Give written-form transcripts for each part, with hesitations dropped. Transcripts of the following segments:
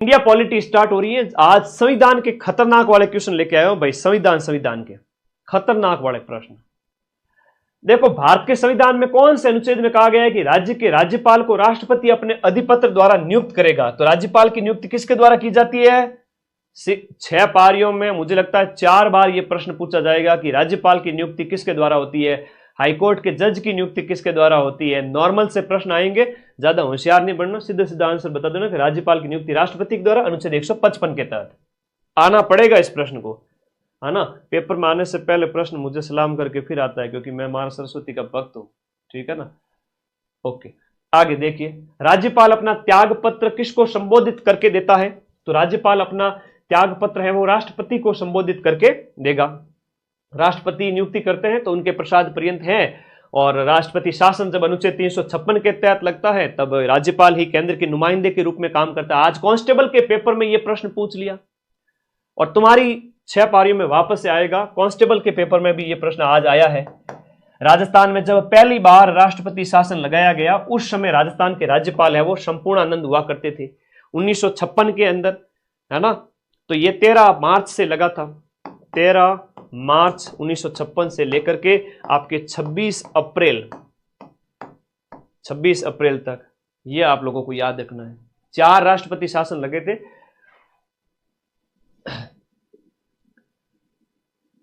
India polity start हो रही है। आज संविधान के खतरनाक वाले क्वेश्चन लेके आया हूं भाई, संविधान के खतरनाक वाले प्रश्न। देखो, भारत के संविधान में कौन से अनुच्छेद में कहा गया है कि राज्य के राज्यपाल को राष्ट्रपति अपने अधिपत्र द्वारा नियुक्त करेगा? तो राज्यपाल की नियुक्ति किसके द्वारा की जाती है? 6 पारियों में मुझे लगता है 4 बार यह प्रश्न पूछा जाएगा कि राज्यपाल की नियुक्ति किसके द्वारा होती है, हाईकोर्ट के जज की नियुक्ति किसके द्वारा होती है। नॉर्मल से प्रश्न आएंगे, ज्यादा होशियार नहीं बनना, सीधा सीधा आंसर बता देना कि राज्यपाल की नियुक्ति राष्ट्रपति के द्वारा अनुच्छेद 155 के तहत। आना पड़ेगा इस प्रश्न को, है ना। पेपर में आने से पहले प्रश्न मुझे सलाम करके फिर आता है, क्योंकि मैं मां सरस्वती का भक्त हूं, ठीक है ना। ओके, आगे देखिए, राज्यपाल अपना त्याग पत्र किसको संबोधित करके देता है? तो राज्यपाल अपना त्याग पत्र है वो राष्ट्रपति को संबोधित करके देगा। राष्ट्रपति नियुक्ति करते हैं तो उनके प्रसाद पर्यंत है, और राष्ट्रपति शासन जब अनुच्छेद 356 के तहत लगता है तब राज्यपाल ही केंद्र के नुमाइंदे के रूप में काम करता है। आज कांस्टेबल के पेपर में यह प्रश्न पूछ लिया, और तुम्हारी 6 पारियों में वापस से आएगा। कांस्टेबल के पेपर में भी यह प्रश्न आज आया है। राजस्थान में जब पहली बार राष्ट्रपति शासन लगाया गया, उस समय राजस्थान के राज्यपाल है वो संपूर्णानंद हुआ करते थे 1956 के अंदर, है ना। तो ये 13 मार्च से लगा था, 13 मार्च 1956 से लेकर के आपके 26 अप्रैल तक, ये आप लोगों को याद रखना है। 4 राष्ट्रपति शासन लगे थे।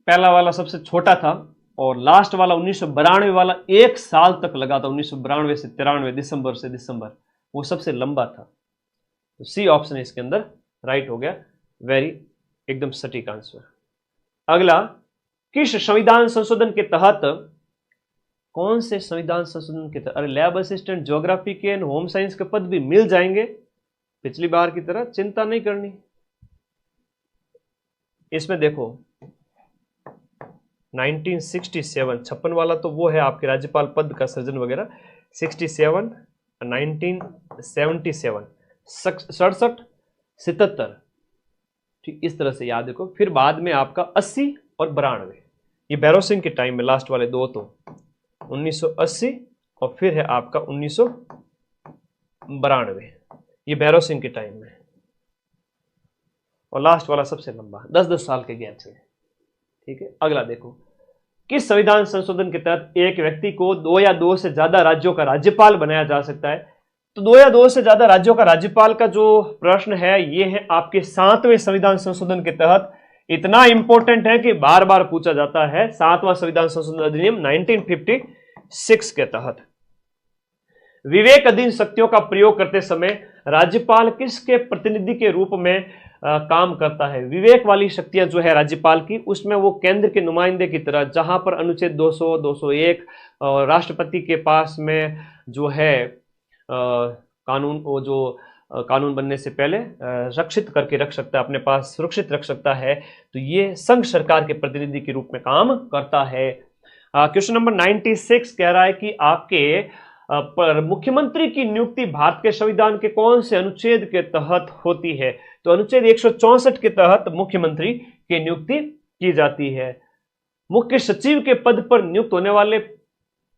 पहला वाला सबसे छोटा था, और लास्ट वाला 1992 वाला 1 साल तक लगा था, 1992 से 93 दिसंबर से दिसंबर, वो सबसे लंबा था। तो सी ऑप्शन इसके अंदर राइट हो गया, वेरी एकदम सटीक आंसर। अगला, किस संविधान संशोधन के तहत, कौन से संविधान संशोधन के तहत? अरे लैब असिस्टेंट, ज्योग्राफी के, होम साइंस के पद भी मिल जाएंगे पिछली बार की तरह, चिंता नहीं करनी। इसमें देखो 1967, 56 वाला तो वो है आपके राज्यपाल पद का सृजन वगैरह, 67, 1977, 67, 77, ठीक इस तरह से याद रखो। फिर बाद में आपका 80 और 92, ये भैरव सिंह के टाइम में लास्ट वाले दो, तो 1980 और फिर है आपका 1992, ये भैरव सिंह के टाइम में, और लास्ट वाला सबसे लंबा 10-10 साल के गैप से, ठीक है। अगला देखो, किस संविधान संशोधन के तहत एक व्यक्ति को 2 या 2 से ज्यादा राज्यों का राज्यपाल बनाया जा सकता है? तो 2 या 2 से ज्यादा राज्यों का राज्यपाल का जो प्रश्न है, ये है आपके 7वें संविधान संशोधन के तहत। इतना इंपॉर्टेंट है कि बार बार पूछा जाता है। 7वां संविधान संशोधन अधिनियम 1956 के तहत विवेक अधीन शक्तियों का प्रयोग करते समय राज्यपाल किसके प्रतिनिधि के रूप में काम करता है? विवेक वाली शक्तियां जो है राज्यपाल की, उसमें वो केंद्र के नुमाइंदे की तरह, जहां पर अनुच्छेद 200, 201 और राष्ट्रपति के पास में जो है कानून, वो जो कानून बनने से पहले रक्षित करके रख सकता है, अपने पास सुरक्षित रख सकता है, तो ये संघ सरकार के प्रतिनिधि के रूप में काम करता है। क्वेश्चन नंबर 96 कह रहा है कि आपके पर मुख्यमंत्री की नियुक्ति भारत के संविधान के कौन से अनुच्छेद के तहत होती है? तो अनुच्छेद 164 के तहत मुख्यमंत्री की नियुक्ति की जाती है। मुख्य सचिव के पद पर नियुक्त होने वाले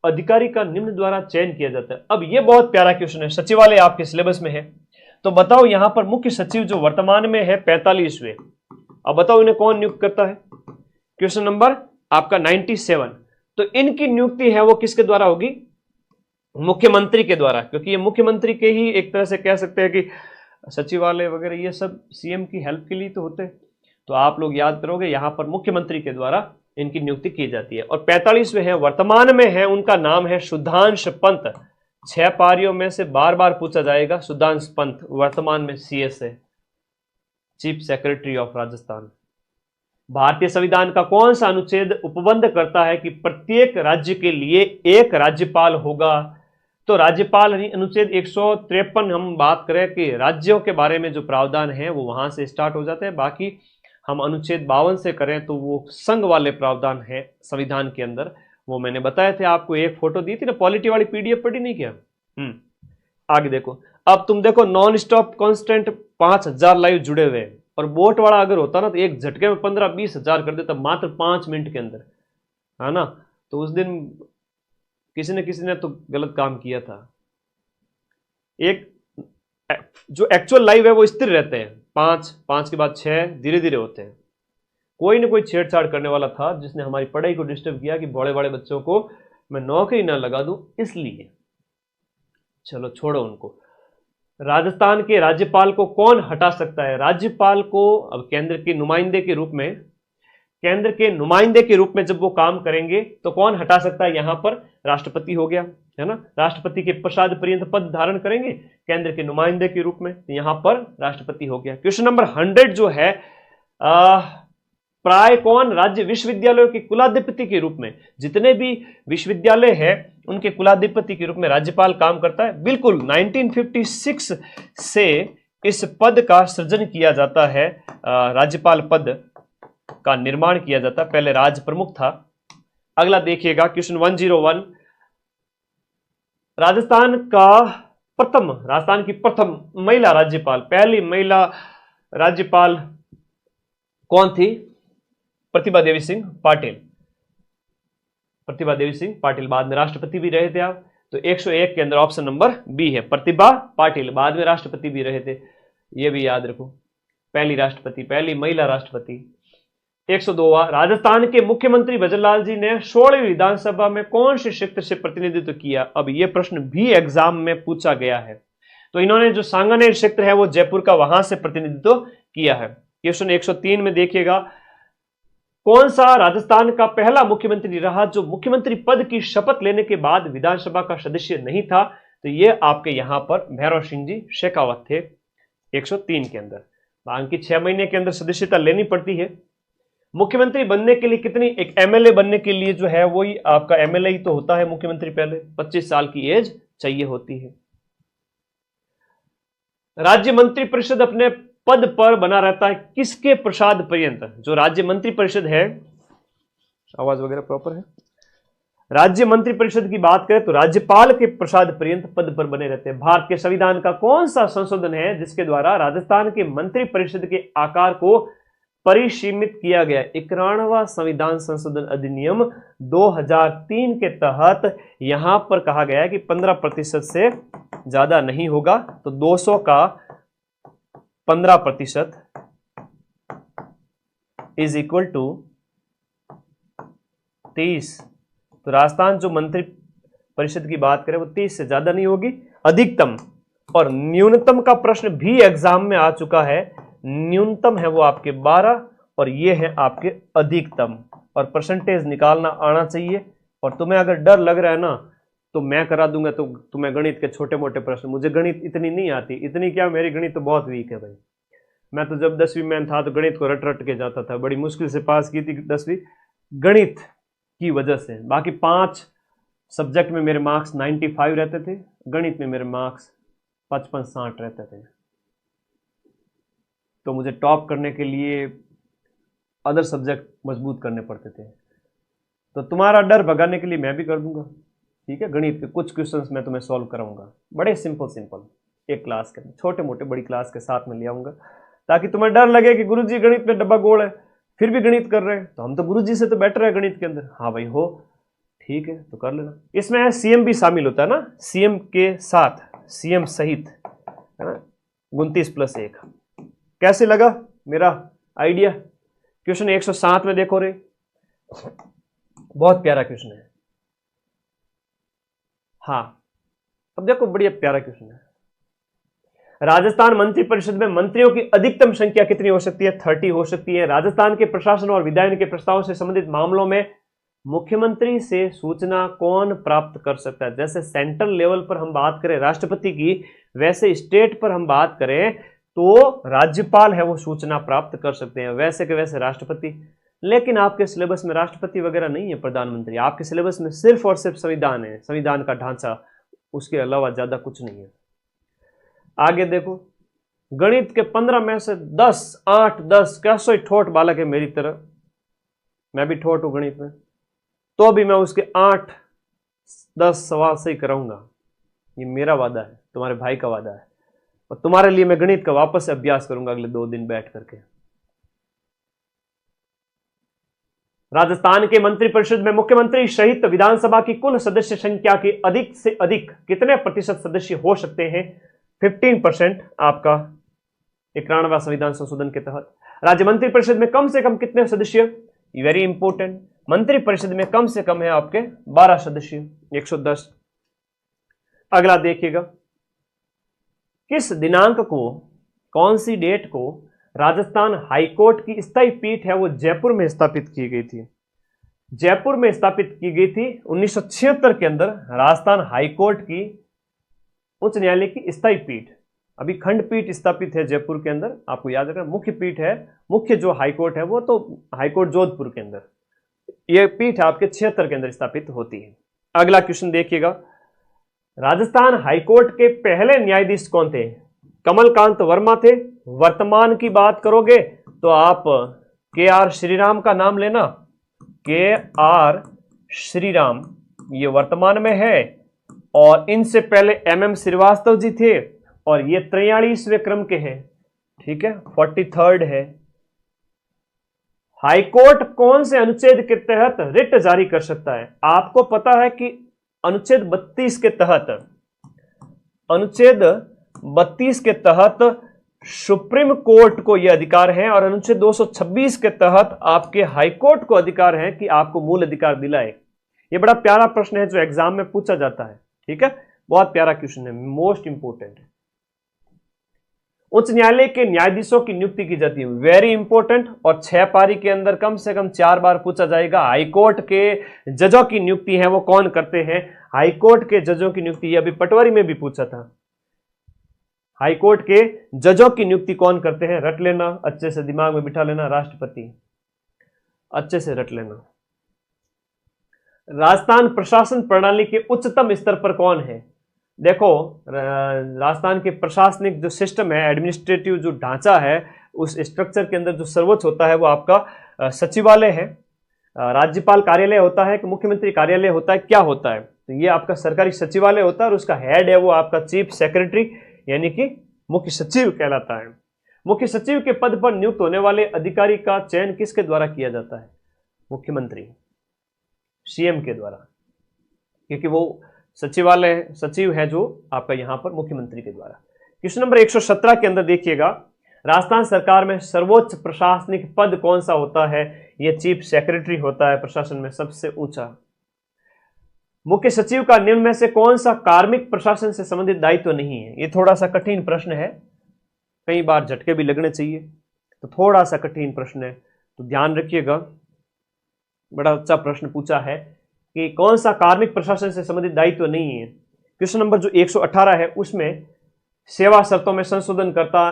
अधिकारी का निम्न द्वारा चयन किया जाता है। अब यह बहुत प्यारा क्वेश्चन है, सचिवालय आपके सिलेबस में है, तो बताओ यहां पर मुख्य सचिव जो वर्तमान में है 45वें, अब बताओ इन्हें कौन नियुक्त करता है? क्वेश्चन नंबर आपका 97। तो इनकी नियुक्ति है वो किसके द्वारा होगी? मुख्यमंत्री के द्वारा, क्योंकि ये मुख्यमंत्री के ही एक तरह से कह सकते हैं कि सचिवालय वगैरह ये सब सीएम की हेल्प के लिए तो होते हैं। तो आप लोग याद करोगे, यहां पर मुख्यमंत्री के द्वारा इनकी नियुक्ति की जाती है। और 45वें हैं, वर्तमान में है, उनका नाम है सुधांश पंत। 6 पारियों में से बार बार पूछा जाएगा, सुधांश पंत वर्तमान में सीएस है, चीफ सेक्रेटरी ऑफ राजस्थान। भारतीय संविधान का कौन सा अनुच्छेद उपबंध करता है कि प्रत्येक राज्य के लिए एक राज्यपाल होगा? तो राज्यपाल अनुच्छेद 153 हम बात करें कि राज्यों के बारे में जो प्रावधान है वो वहां से स्टार्ट हो जाते हैं। बाकी हम अनुच्छेद 52 से करें तो वो संघ वाले प्रावधान है संविधान के अंदर, वो मैंने बताए थे आपको, एक फोटो दी थी ना, पॉलिटी वाली पीडीएफ पढ़ी नहीं क्या? आगे देखो, अब तुम देखो नॉन स्टॉप कांस्टेंट 5000 लाइव जुड़े हुए हैं, और बोट वाला अगर होता ना तो एक झटके में 15-20 हजार कर देता मात्र 5 मिनट के अंदर, है ना। तो उस दिन किसी ने तो गलत काम किया था। एक जो एक्चुअल लाइव है वो स्थिर रहते हैं, 5, 5 के बाद 6 धीरे धीरे होते हैं। कोई ना कोई छेड़छाड़ करने वाला था जिसने हमारी पढ़ाई को डिस्टर्ब किया कि बड़े बड़े बच्चों को मैं नौकरी ना लगा दूं, इसलिए चलो छोड़ो उनको। राजस्थान के राज्यपाल को कौन हटा सकता है? राज्यपाल को अब केंद्र के नुमाइंदे के रूप में जब वो काम करेंगे तो कौन हटा सकता है? यहां पर राष्ट्रपति हो गया, है ना। राष्ट्रपति के पश्चात पर्यंत पद धारण करेंगे केंद्र के नुमाइंदे के रूप में, तो यहां पर राष्ट्रपति हो गया। क्वेश्चन नंबर 100 जो है, प्राय कौन राज्य विश्वविद्यालयों के कुलाधिपति के रूप में, जितने भी विश्वविद्यालय है उनके कुलाधिपति के रूप में राज्यपाल काम करता है? बिल्कुल, 1956 से इस पद का सृजन किया जाता है, राज्यपाल पद का निर्माण किया जाता है। पहले राज प्रमुख था। अगला देखिएगा क्वेश्चन 101, राजस्थान की प्रथम महिला राज्यपाल, पहली महिला राज्यपाल कौन थी? प्रतिभा देवी सिंह पाटिल। बाद में राष्ट्रपति भी रहे थे आप, तो 101 के अंदर ऑप्शन नंबर बी है, प्रतिभा पाटिल। बाद में राष्ट्रपति भी रहे थे, ये भी याद रखो, पहली महिला राष्ट्रपति। 102, राजस्थान के मुख्यमंत्री भजनलाल जी ने 16वीं विधानसभा में कौन से क्षेत्र से प्रतिनिधित्व किया? अब यह प्रश्न भी एग्जाम में पूछा गया है, तो इन्होंने जो सांगानेर क्षेत्र है वो जयपुर का, वहां से प्रतिनिधित्व किया है। क्वेश्चन 103 में देखिएगा, कौन सा राजस्थान का पहला मुख्यमंत्री रहा जो मुख्यमंत्री पद की शपथ लेने के बाद विधानसभा का सदस्य नहीं था? तो ये आपके यहां पर भैरव सिंह जी शेखावत थे 103 के अंदर। बाकी 6 महीने के अंदर सदस्यता लेनी पड़ती है। मुख्यमंत्री बनने के लिए कितनी, एक एमएलए बनने के लिए जो है वही आपका एमएलए ही तो होता है मुख्यमंत्री, पहले 25 साल की एज चाहिए होती है। राज्य मंत्री परिषद अपने पद पर बना रहता है किसके प्रसाद पर्यंत? जो राज्य मंत्री परिषद है, आवाज वगैरह प्रॉपर है, राज्य मंत्री परिषद की बात करें तो राज्यपाल के प्रसाद पर्यंत पद पर बने रहते हैं। भारत के संविधान का कौन सा संशोधन है जिसके द्वारा राजस्थान के मंत्री परिषद के आकार को परिसीमित किया गया? 91वां संविधान संशोधन अधिनियम 2003 के तहत यहां पर कहा गया है कि 15% से ज्यादा नहीं होगा, तो 200 का 15% इज इक्वल टू 30। तो राजस्थान जो मंत्री परिषद की बात करें वो 30 से ज्यादा नहीं होगी, अधिकतम। और न्यूनतम का प्रश्न भी एग्जाम में आ चुका है, न्यूनतम है वो आपके 12 और ये है आपके अधिकतम, और परसेंटेज निकालना आना चाहिए। और तुम्हें अगर डर लग रहा है ना तो मैं करा दूंगा, तो तुम्हें गणित के छोटे मोटे प्रश्न, मुझे गणित इतनी नहीं आती, इतनी क्या, मेरी गणित तो बहुत वीक है भाई। मैं तो जब 10वीं में था तो गणित को रट रट के जाता था, बड़ी मुश्किल से पास की थी 10वीं गणित की वजह से। बाकी 5 सब्जेक्ट में मेरे मार्क्स 95 रहते थे, गणित में मेरे मार्क्स 55-60 रहते थे। तो मुझे टॉप करने के लिए अदर सब्जेक्ट मजबूत करने पड़ते थे। तो तुम्हारा डर भगाने के लिए मैं भी कर दूंगा, ठीक है। गणित के कुछ क्वेश्चंस मैं तुम्हें सॉल्व कराऊंगा, बड़े सिंपल एक क्लास के, छोटे मोटे बड़ी क्लास के साथ में ले आऊंगा, ताकि तुम्हें डर लगे कि गुरुजी गणित में डब्बा गोल है फिर भी गणित कर रहे हैं, तो हम तो गुरुजी से तो बेटर है गणित के अंदर। हाँ भाई हो, ठीक है, तो कर लेना। इसमें सीएम भी शामिल होता है ना, सीएम के साथ, सीएम सहित, है ना, 29+1। कैसे लगा मेरा आइडिया? क्वेश्चन 107 में देखो रे, बहुत प्यारा क्वेश्चन है। हाँ, अब देखो बढ़िया प्यारा क्वेश्चन है। राजस्थान मंत्री परिषद में मंत्रियों की अधिकतम संख्या कितनी हो सकती है? 30 हो सकती है। राजस्थान के प्रशासन और विधायन के प्रस्ताव से संबंधित मामलों में मुख्यमंत्री से सूचना कौन प्राप्त कर सकता है? जैसे सेंट्रल लेवल पर हम बात करें राष्ट्रपति की, वैसे स्टेट पर हम बात करें तो राज्यपाल है वो सूचना प्राप्त कर सकते हैं, वैसे के वैसे राष्ट्रपति। लेकिन आपके सिलेबस में राष्ट्रपति वगैरह नहीं है, प्रधानमंत्री। आपके सिलेबस में सिर्फ और सिर्फ संविधान है, संविधान का ढांचा, उसके अलावा ज्यादा कुछ नहीं है। आगे देखो, गणित के 15 में से 10, 8, 10, कैसे ठोट बालक है मेरी तरह, मैं भी ठोट हूं गणित में, तो भी मैं उसके 8, 10 सवाल सही कराऊंगा। ये मेरा वादा है, तुम्हारे भाई का वादा है। और तुम्हारे लिए मैं गणित का वापस से अभ्यास करूंगा अगले 2 दिन बैठ करके। राजस्थान के मंत्रिपरिषद में मुख्यमंत्री सहित विधानसभा की कुल सदस्य संख्या के अधिक से अधिक कितने प्रतिशत सदस्य हो सकते हैं? 15% आपका 91वां संविधान संशोधन के तहत। राज्य मंत्रिपरिषद में कम से कम कितने सदस्य, वेरी इंपॉर्टेंट, मंत्रिपरिषद में कम से कम है आपके 12 सदस्य, 110। अगला देखिएगा, किस दिनांक को, कौन सी डेट को राजस्थान हाईकोर्ट की स्थायी पीठ है वो जयपुर में स्थापित की गई थी? जयपुर में स्थापित की गई थी 1976 के अंदर राजस्थान हाईकोर्ट की उच्च न्यायालय की स्थायी पीठ। अभी खंडपीठ स्थापित है जयपुर के अंदर, आपको याद रखना, मुख्य पीठ है, मुख्य जो हाईकोर्ट है वो तो हाईकोर्ट जोधपुर के अंदर, यह पीठ आपके 76 के अंदर स्थापित होती है। अगला क्वेश्चन देखिएगा, राजस्थान हाईकोर्ट के पहले न्यायाधीश कौन थे? कमलकांत वर्मा थे। वर्तमान की बात करोगे तो आप के.आर. श्रीराम का नाम लेना, के.आर. श्रीराम ये वर्तमान में है, और इनसे पहले एम.एम. श्रीवास्तव जी थे, और ये 43वें क्रम के हैं, ठीक है, 43rd है। हाईकोर्ट कौन से अनुच्छेद के तहत रिट जारी कर सकता है? आपको पता है कि अनुच्छेद 32 के तहत, अनुच्छेद 32 के तहत सुप्रीम कोर्ट को यह अधिकार है, और अनुच्छेद 226 के तहत आपके हाईकोर्ट को अधिकार है कि आपको मूल अधिकार दिलाए। यह बड़ा प्यारा प्रश्न है जो एग्जाम में पूछा जाता है, ठीक है, बहुत प्यारा क्वेश्चन है, मोस्ट इंपोर्टेंट है। उच्च न्यायालय के न्यायाधीशों की नियुक्ति की जाती है, वेरी इंपॉर्टेंट, और 6 पारी के अंदर कम से कम 4 बार पूछा जाएगा। हाईकोर्ट के जजों की नियुक्ति है वो कौन करते हैं? हाईकोर्ट के जजों की नियुक्ति, अभी पटवारी में भी पूछा था, हाईकोर्ट के जजों की नियुक्ति कौन करते हैं? रट लेना, अच्छे से दिमाग में बिठा लेना, राष्ट्रपति, अच्छे से रट लेना। राजस्थान प्रशासन प्रणाली के उच्चतम स्तर पर कौन है? देखो, राजस्थान के प्रशासनिक जो सिस्टम है, एडमिनिस्ट्रेटिव जो ढांचा है, उस स्ट्रक्चर के अंदर जो सर्वोच्च होता है वो आपका सचिवालय है। राज्यपाल कार्यालय होता है कि मुख्यमंत्री कार्यालय होता है, क्या होता है? तो ये आपका सरकारी सचिवालय होता है, और उसका हेड है वो आपका चीफ सेक्रेटरी यानी कि मुख्य सचिव कहलाता है। मुख्य सचिव के पद पर नियुक्त होने वाले अधिकारी का चयन किसके द्वारा किया जाता है? मुख्यमंत्री, सीएम के द्वारा, क्योंकि वो सचिवालय सचिव है जो आपका यहां पर मुख्यमंत्री के द्वारा। क्वेश्चन नंबर 117 के अंदर देखिएगा, राजस्थान सरकार में सर्वोच्च प्रशासनिक पद कौन सा होता है? यह चीफ सेक्रेटरी होता है, प्रशासन में सबसे ऊंचा। मुख्य सचिव का निम्न में से कौन सा कार्मिक प्रशासन से संबंधित दायित्व नहीं है? यह थोड़ा सा कठिन प्रश्न है, कई बार झटके भी लगने चाहिए, तो थोड़ा सा कठिन प्रश्न है, तो ध्यान रखिएगा। बड़ा अच्छा प्रश्न पूछा है कि कौन सा कार्मिक प्रशासन से संबंधित दायित्व नहीं है। क्वेश्चन नंबर जो 118 है उसमें सेवा शर्तों में संशोधन करता,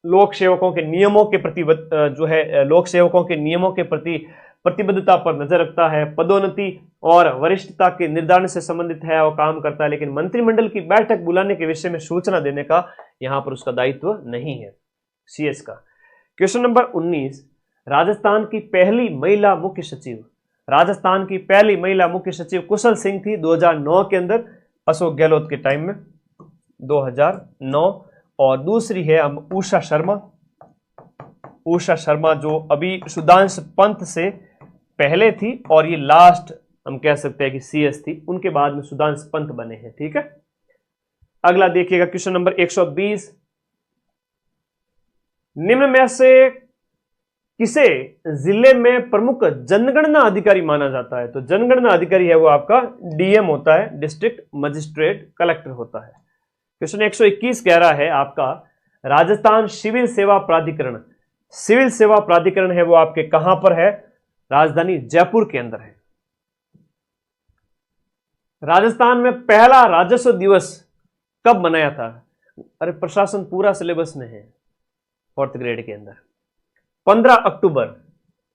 लोक सेवकों के नियमों के प्रति जो है लोक सेवकों के नियमों के प्रति प्रतिबद्धता पर नजर रखता है, पदोन्नति और वरिष्ठता के निर्धारण से संबंधित है वो काम करता है, लेकिन मंत्रिमंडल की बैठक बुलाने के विषय में सूचना देने का यहां पर उसका दायित्व नहीं है, सीएस का। क्वेश्चन नंबर 19, राजस्थान की पहली महिला मुख्य सचिव, राजस्थान की पहली महिला मुख्य सचिव कुशल सिंह थी 2009 के अंदर, अशोक गहलोत के टाइम में 2009, और दूसरी है उषा शर्मा। उषा शर्मा जो अभी सुधांशु पंत से पहले थी, और ये लास्ट हम कह सकते हैं कि सीएस थी, उनके बाद में सुधांशु पंत बने हैं, ठीक है। अगला देखिएगा क्वेश्चन नंबर 120, निम्न में से किसे जिले में प्रमुख जनगणना अधिकारी माना जाता है? तो जनगणना अधिकारी है वो आपका डीएम होता है, डिस्ट्रिक्ट मजिस्ट्रेट कलेक्टर होता है। क्वेश्चन 121 कह रहा है आपका, राजस्थान सिविल सेवा प्राधिकरण, सिविल सेवा प्राधिकरण है वो आपके कहां पर है? राजधानी जयपुर के अंदर है। राजस्थान में पहला राजस्व दिवस कब मनाया था? अरे प्रशासन पूरा सिलेबस में है 4th ग्रेड के अंदर, 15 अक्टूबर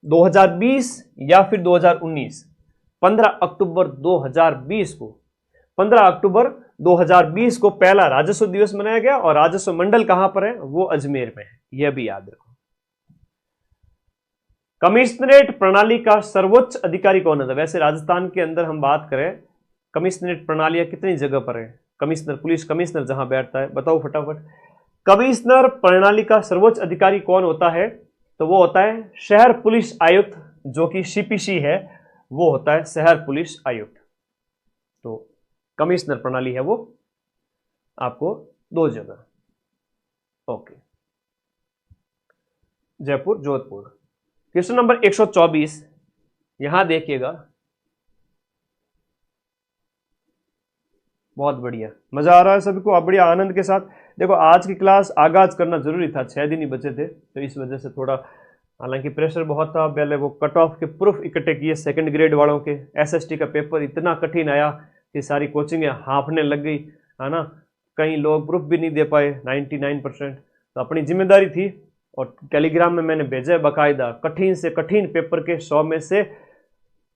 2020 या फिर 2019, 15 अक्टूबर 2020 को, 15 अक्टूबर 2020 को पहला राजस्व दिवस मनाया गया, और राजस्व मंडल कहां पर है? वो अजमेर में है, यह भी याद रखो। कमिश्नरेट प्रणाली का सर्वोच्च अधिकारी कौन है? वैसे राजस्थान के अंदर हम बात करें, कमिश्नरेट प्रणालियां कितनी जगह पर है? कमिश्नर, पुलिस कमिश्नर जहां बैठता है, बताओ फटाफट। कमिश्नर प्रणाली का सर्वोच्च अधिकारी कौन होता है? तो वो होता है शहर पुलिस आयुक्त, जो कि सीपीसी है, वो होता है शहर पुलिस आयुक्त। तो कमिश्नर प्रणाली है वो आपको 2 जगह। Okay, Jaipur, Jodhpur. Question number 124, यहां देखिएगा, बहुत बढ़िया, मजा आ रहा है सभी को, आप बढ़िया आनंद के साथ। देखो आज की क्लास आगाज करना जरूरी था, 6 दिन ही बचे थे, तो इस वजह से थोड़ा, हालांकि प्रेशर बहुत था। पहले वो कट ऑफ के प्रूफ इकट्ठे किए सेकंड ग्रेड वालों के, एसएसटी का पेपर इतना कठिन आया कि सारी कोचिंगें हाँफने लग गई, है ना। कई लोग प्रूफ भी नहीं दे पाए, 99%। तो अपनी जिम्मेदारी थी, और टेलीग्राम में मैंने भेजा बाकायदा, कठिन से कठिन पेपर के 100 में से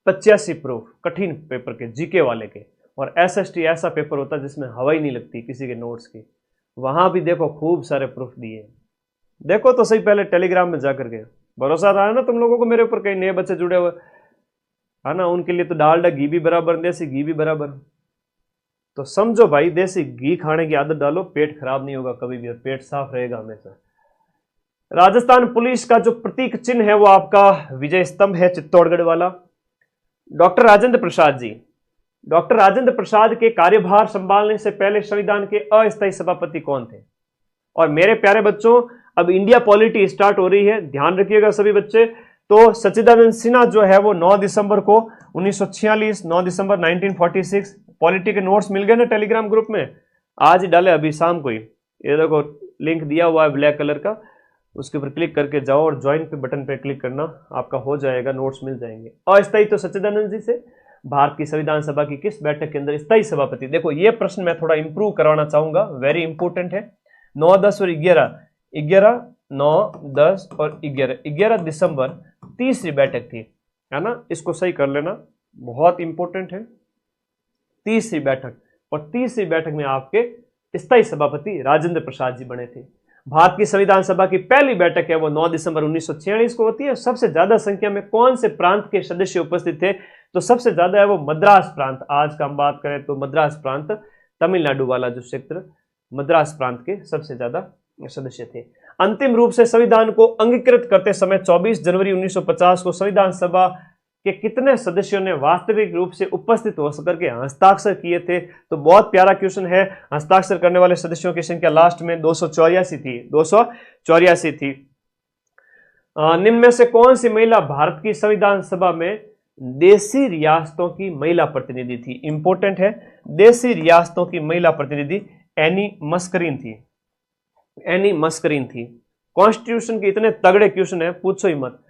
85 प्रूफ, कठिन पेपर के, जीके वाले के। और एसएसटी ऐसा पेपर होता है जिसमें हवा ही नहीं लगती किसी के नोट्स की, वहां भी देखो खूब सारे प्रूफ दिए। देखो तो सही पहले टेलीग्राम में जाकर के, भरोसा रहा है ना तुम लोगों को मेरे ऊपर, कई नए बच्चे जुड़े हुए, है ना, उनके लिए तो डालडा घी भी बराबर, देसी घी भी बराबर। तो समझो भाई, देसी घी खाने की आदत डालो, पेट खराब नहीं होगा कभी भी, और पेट साफ रहेगा हमेशा। राजस्थान पुलिस का जो प्रतीक चिन्ह है वो आपका विजय स्तंभ है, चित्तौड़गढ़ वाला। डॉक्टर राजेंद्र प्रसाद जी, डॉक्टर राजेंद्र प्रसाद के कार्यभार संभालने से पहले संविधान के अस्थायी सभापति कौन थे? और मेरे प्यारे बच्चों, अब इंडिया पॉलिटी स्टार्ट हो रही है, ध्यान रखिएगा सभी बच्चे। तो सच्चिदानंद सिन्हा जो है वो 9 दिसंबर को 1946, 9 दिसंबर 1946, पॉलिटी के नोट्स मिल गए ना टेलीग्राम ग्रुप में, आज ही डाले, अभी शाम को ही। ये देखो लिंक दिया हुआ है ब्लैक कलर का, उसके ऊपर क्लिक करके जाओ और ज्वाइन पे बटन पे क्लिक करना, आपका हो जाएगा, नोट्स मिल जाएंगे। अस्थायी तो सच्चिदानंद जी से, भारत की संविधान सभा की किस बैठक के अंदर स्थायी सभापति? देखो ये प्रश्न मैं थोड़ा इंप्रूव करवाना चाहूंगा, वेरी इंपोर्टेंट है। 9, 10 और 11, 9, 10 और 11 दिसंबर तीसरी बैठक थी, है ना, इसको सही कर लेना, बहुत इंपोर्टेंट है। तीसरी बैठक, और तीसरी बैठक में आपके स्थायी सभापति राजेंद्र प्रसाद जी बने थे। भारत की संविधान सभा की पहली बैठक है वो 9 दिसंबर 1946 को होती है। सबसे ज्यादा संख्या में कौन से प्रांत के सदस्य उपस्थित थे? तो सबसे ज्यादा है वो मद्रास प्रांत। आज का हम बात करें तो मद्रास प्रांत, तमिलनाडु वाला जो क्षेत्र, मद्रास प्रांत के सबसे ज्यादा सदस्य थे। अंतिम रूप से संविधान को अंगीकृत करते समय 24 जनवरी 1950 को संविधान सभा के कितने सदस्यों ने वास्तविक रूप से उपस्थित हो सकर के हस्ताक्षर किए थे? तो बहुत प्यारा क्वेश्चन है। हस्ताक्षर करने वाले सदस्यों की संख्या लास्ट में 284 थी, 284 थी। निम्न में से कौन सी महिला भारत की संविधान सभा में देशी रियासतों की महिला प्रतिनिधि थी? इंपोर्टेंट है, देशी रियासतों की महिला प्रतिनिधि एनी मस्करीन थी, एनी मस्करीन थी। कॉन्स्टिट्यूशन के इतने तगड़े क्वेश्चन है, पूछो ही मत,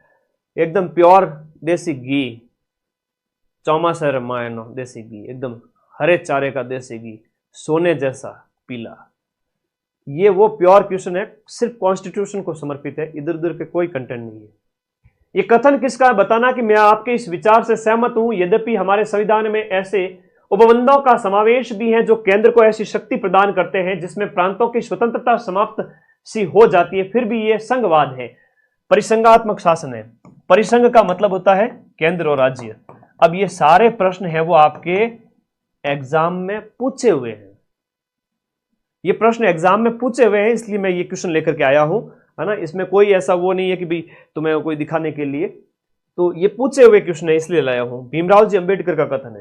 एकदम प्योर देसी घी, चौमासा रामायण देसी घी, एकदम हरे चारे का देसी घी, सोने जैसा पीला। ये वो प्योर क्वेश्चन है, सिर्फ कॉन्स्टिट्यूशन को समर्पित है, इधर उधर के कोई कंटेंट नहीं है। ये कथन किसका है? बताना कि मैं आपके इस विचार से सहमत हूं, यद्यपि हमारे संविधान में ऐसे उपबंधों का समावेश भी है जो केंद्र को ऐसी शक्ति प्रदान करते हैं जिसमें प्रांतों की स्वतंत्रता समाप्त सी हो जाती है, फिर भी ये संघवाद है, परिसंघात्मक शासन है। परिसंघ का मतलब होता है केंद्र और राज्य। अब ये सारे प्रश्न है वो आपके एग्जाम में पूछे हुए हैं, ये प्रश्न एग्जाम में पूछे हुए हैं, इसलिए मैं ये क्वेश्चन लेकर के आया हूं, है ना। इसमें कोई ऐसा वो नहीं है कि भाई तुम्हें कोई दिखाने के लिए, तो ये पूछे हुए क्वेश्चन है इसलिए लाया हूं। भीमराव जी अंबेडकर का कथन है,